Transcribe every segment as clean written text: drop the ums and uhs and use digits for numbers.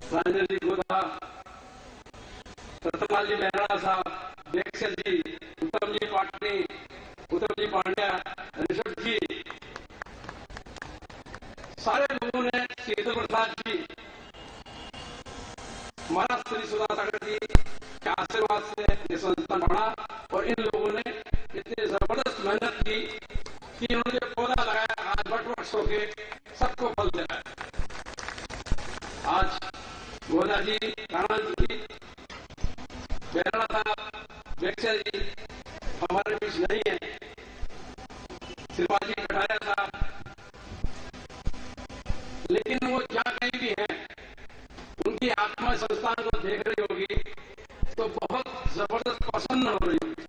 राजेंद्र जी गोदा, रतनलाल जी मेहरा साहब, देक्षल जी, उत्तम जी पाटनी, उत्तम जी पांड्या, ऋषभ जी, सारे लोगों ने, शीतल प्रसाद जी, महाराज श्री सुधा सागर जी के आशीर्वाद से ये संस्थान बढ़ा और इन लोगों ने इतनी जबरदस्त मेहनत की कि उन्होंने पौधा लगाया, आज बट वर्ष होके सबको फल दे रहा है। आज गोदा जी, राणा जी, बेहरा साहब, वेक्सर जी हमारे बीच नहीं है, शिवाजी कटारिया साहब, लेकिन वो जहां कहीं भी है उनकी आत्मा संस्थान को देख रही होगी तो बहुत जबरदस्त प्रसन्न हो रही होगी।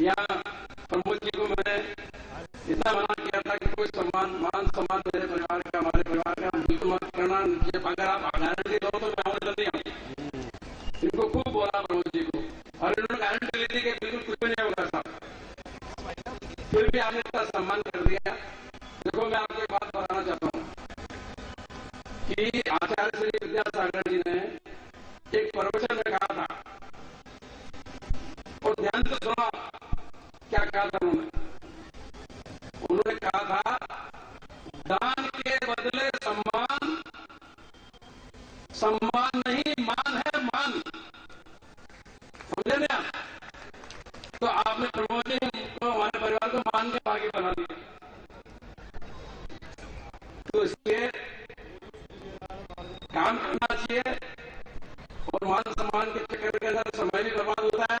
यहाँ प्रमोद जी को मैंने इतना मना किया था कि कोई मान सम्मान मेरे परिवार का, हमारे परिवार का बिल्कुल मत करना, अगर आप गारंटी दो तो मैं आऊंगा नहीं आऊंगा। इनको खूब बोला प्रमोद जी को और इन्होंने गारंटी ली थी कि बिल्कुल कुछ भी नहीं होगा साहब, फिर भी आपने इतना सम्मान कर दिया। देखो मैं आपको एक बात बताना चाहता हूँ कि आचार्य श्री विद्यासागर जी ने एक प्रवचन में कहा था और ध्यान से सुना क्या कहा था उन्होंने कहा था दान के बदले सम्मान, सम्मान नहीं मान है, मान, समझे ना? तो आपने प्रमोद जी को, हमारे परिवार को मान के आगे बना दिया, तो इसलिए काम करना चाहिए और मान सम्मान के चक्कर के अंदर समय भी बर्बाद होता है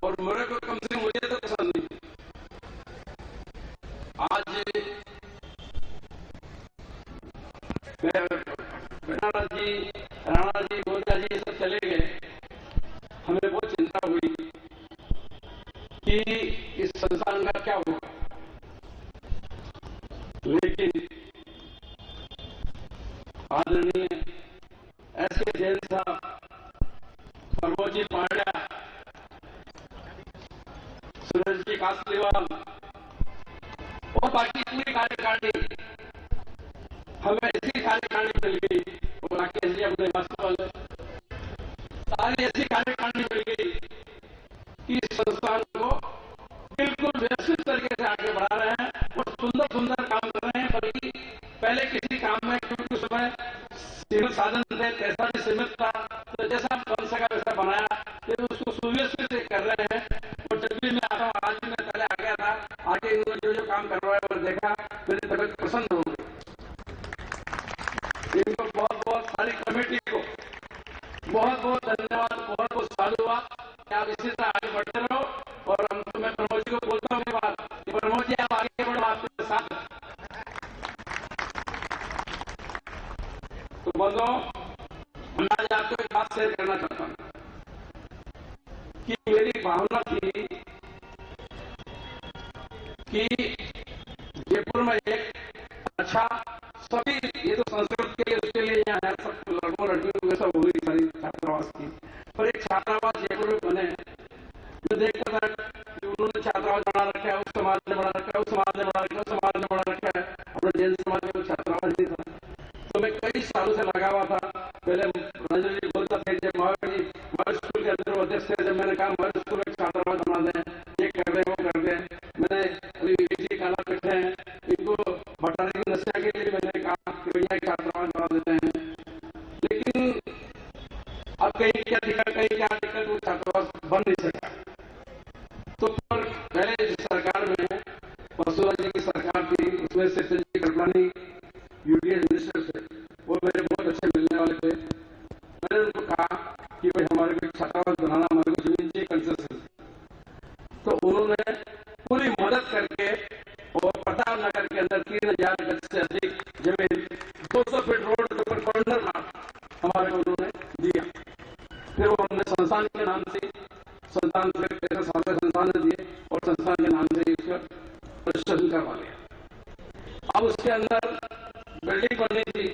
और मेरे को कम से मुझे तो पसंद नहीं। आज राणा जी गोदा जी सब चले गए, हमें बहुत चिंता हुई कि इस संस्थान का क्या होगा, लेकिन आदरणीय एस.के. जैन साहब, प्रमोद जी पांड्या, सुरेश जी कासलीवाल और बाकी पूरी कार्यकारिणी, हमें ऐसी कार्यकारिणी मिल गई और राकेश जी अपने वास्तव सारी ऐसी कार्यकारिणी मिल गई कि इस संस्थान को बिल्कुल व्यवस्थित तरीके से आगे बढ़ा रहे हैं और सुंदर सुंदर काम कर रहे हैं। बल्कि पहले किसी काम में क्योंकि उसमें सीमित साधन थे, पैसा भी सीमित था, तो जैसा बन सका वैसा बनाया, फिर उसको सुव्यवस्थित कर रहे हैं। और जब भी मैं आता हूँ, आज भी मैं पहले आ गया था, आगे इन्होंने जो काम करवाया और देखा, मेरी तबियत प्रसन्न हो गई। इनको बहुत बहुत, सारी कमेटी को बहुत बहुत धन्यवाद, बहुत बहुत साधुवाद कि आप इसी तरह आगे बढ़ते रहो। और हम तो मैं प्रमोद जी को बोलता हूँ कि बात कि प्रमोद जी आप आगे बढ़ो, आपके साथ। तो बंधुओं, मैं आज आपको एक बात शेयर करना चाहता हूँ कि मेरी भावना थी कि जयपुर में एक अच्छा, सभी ये तो संस्कृत के लिए उसके लिए यहाँ है, सब लड़कों लड़कियों सब हो गई सारी छात्रावास की, पर एक छात्रावास जयपुर में बने। मैं देखता था कि उन्होंने छात्रावास बना रखा है, उस समाज ने बना रखा है, उस समाज ने बना रखा है, उस समाज ने बना रखा है, अपने जैन समाज में छात्रावास नहीं था। तो मैं कई सालों से लगा हुआ था। पहले रंजन जी बोलता थे जब महावीर स्कूल के अंदर अध्यक्ष थे, जब मैंने कहा महावीर स्कूल में छात्रावास बना दें, ये कर दें वो कर दें। मैंने अभी विजय काला बैठे हैं, इनको भटारी की नशा के लिए मैंने कहा कि भैया छात्रावास बना देते हैं, लेकिन अब कहीं क्या दिक्कत वो छात्रावास बन नहीं सका। तो पहले सरकार में वसुधा जी की सरकार थी, उसमें से संजय कृपलानी यूडीए मिनिस्टर थे, वो मेरे बहुत अच्छे मिलने वाले थे। मैंने उनको कहा कि भाई हमारे को छात्रावास बनाना, हमारे को जमीन चाहिए कंसेशन। तो उन्होंने पूरी मदद करके और प्रताप नगर के अंदर 3000 गज से अधिक जमीन 200 फीट रोड के ऊपर कॉर्नर हमारे को उन्होंने दिया। फिर वो हमने संस्थान के नाम से, संस्थान से पैसे सारे संस्थान ने दिए और संस्थान के नाम से इसका रजिस्ट्रेशन करवा लिया। अब उसके अंदर बिल्डिंग बननी थी,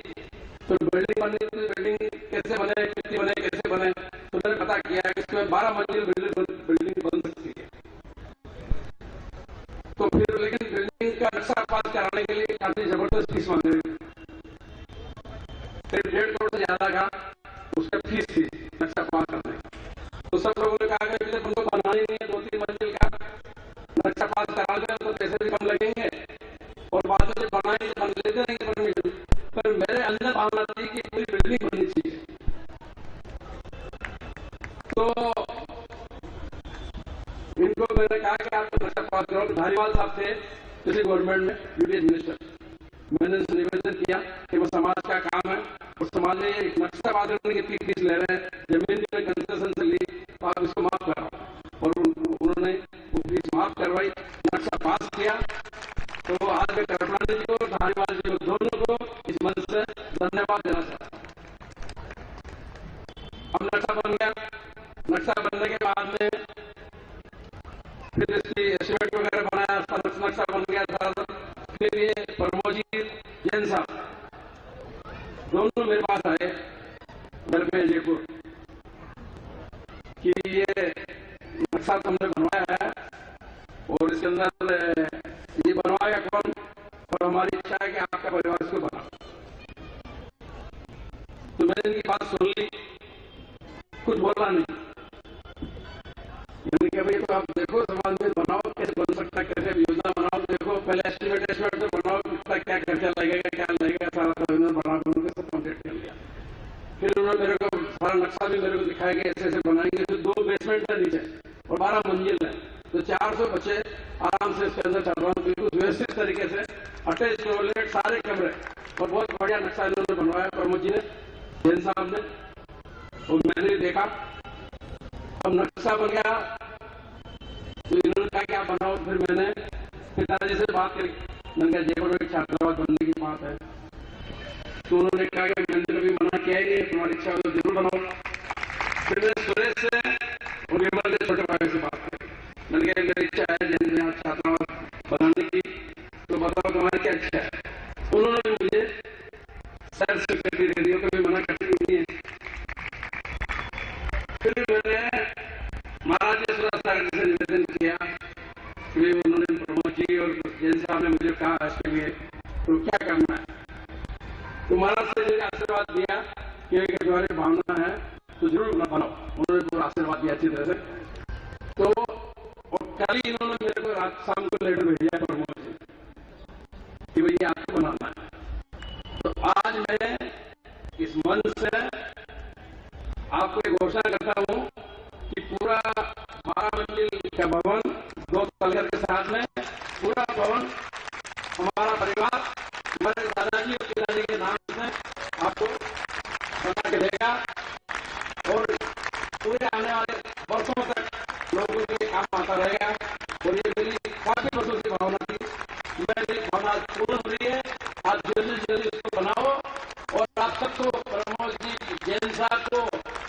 तो बिल्डिंग बननी थी, बिल्डिंग कैसे बने, कितनी बने, कैसे बने, तो मैंने पता किया कि इसमें 12 मंजिल बिल्डिंग बन सकती है। तो फिर लेकिन बिल्डिंग का नक्शा पास कराने के लिए काफी जबरदस्त फीस मांग रही थी। करीब 1.5 करोड़ से ज्यादा का उसका फीस थी नक्शा पास करने। तो सब लोगों ने कहा कि तुमको बनाना ही नहीं है, 2-3 मंजिल का नक्शा पास करा दें तो पैसे भी कम लगेंगे और बाद में जब बनाएंगे बन लेते रहेंगे परमिशन। पर मेरे अंदर भावना थी कि पूरी बिल्डिंग बननी चाहिए। तो इनको मैंने कहा कि आप नक्शा पास करो। धारीवाल साहब थे पिछले गवर्नमेंट में ड्यूटी मिनिस्टर। मैंने निवेदन किया कि वो समाज का काम है और समाज ने नक्शा पास करने की इतनी फीस ले रहे हैं, जमीन में कंसेशन से ली तो आप इसको माफ कराओ। और उन्होंने वो फीस माफ करवाई, नक्शा पास किया। तो आज मैं कृपलानी जी को, धारीवाल जी को, दोनों को इस मंच से धन्यवाद देना चाहता हूँ। अब नक्शा बन गया। नक्शा बनने के बाद में फिर इसकी एस्टिमेट वगैरह बनाया, नक्शा बन गया था। फिर ये परमोजीत जैन साहब दोनों मेरे पास आए घर पे जयपुर कि ये नक्शा तुमने बनवाया है और इसके अंदर ये बनवाएगा कौन, और हमारी इच्छा है कि आपका परिवार इसको बना। तो मैंने इनकी बात सुन ली, कुछ बोला नहीं। मैंने कहा भाई तो आप देखो समाज में बनाओ कैसे बन सकता है, कैसे योजना बनाओ, देखो पहले एस्टिमेट से बनाओ कितना क्या खर्चा लगेगा, क्या लगेगा, सारा बना सब कंप्लीट कर लिया। फिर उन्होंने मेरे को सारा नक्शा भी मेरे को दिखाया कि ऐसे ऐसे बनाएंगे। तो 2 बेसमेंट है नीचे और 12 मंजिल है, तो 400 बच्चे आराम से इसके अंदर चल रहा हूँ, बिल्कुल व्यवस्थित तरीके से अटैच टॉयलेट सारे कमरे और बहुत बढ़िया नक्शा इन्होंने बनवाया प्रमोद जी ने, जैन साहब ने, और मैंने देखा। अब नक्शा बन गया तो इन्होंने कहा कि आप बनाओ। फिर मैंने पिताजी से बात करी, मैंने कहा जयपुर में छात्रावास बनने की बात है। तो उन्होंने कहा कि मैंने कभी मना किया ही नहीं, तुम्हारी इच्छा हो तो जरूर बनाओ। फिर मैंने सुरेश से और विमल के छोटे भाई से बात करी, मैंने कहा मेरी इच्छा है जैन यहाँ छात्रावास बनाने की, तो बताओ तुम्हारी क्या इच्छा है। उन्होंने भी मुझे सर से करके दे दिया, कभी मना करती नहीं है। फिर मैंने महाराज से निवेदन किया कि उन्होंने प्रमोद जी और जैन साहब ने मुझे कहा इसके लिए तो क्या करना है। तो महाराज से मुझे आशीर्वाद दिया कि तुम्हारी भावना है तो जरूर बनाओ। उन्होंने पूरा आशीर्वाद दिया अच्छी तरह से। तो और कल ही इन्होंने मेरे को रात शाम को लेटर भेजा प्रमोद जी कि भाई आपको बनाना है। तो आज मैं इस मंच से आपको एक घोषणा करता हूं कि पूरा 12 मंजिल का भवन 2 तलकर के साथ में पूरा भवन हमारा परिवार हमारे दादाजी और पिताजी के नाम से आपको बना के देगा और पूरे आने वाले वर्षों तक लोगों के काम आता रहेगा। और ये मेरी काफी वर्षों की भावना थी, मेरी भावना पूर्ण हुई है। आज जल्दी जल्दी इसको बनाओ और आप सबको प्रमोद जी जैन साहब को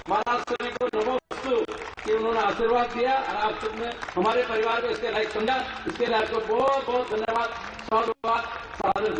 महाराष्ट्र को नमोस्तु कि उन्होंने आशीर्वाद दिया और आप सबने हमारे परिवार को इसके लायक समझा। इसके लिए आपको बहुत बहुत धन्यवाद, साधुवाद, सादर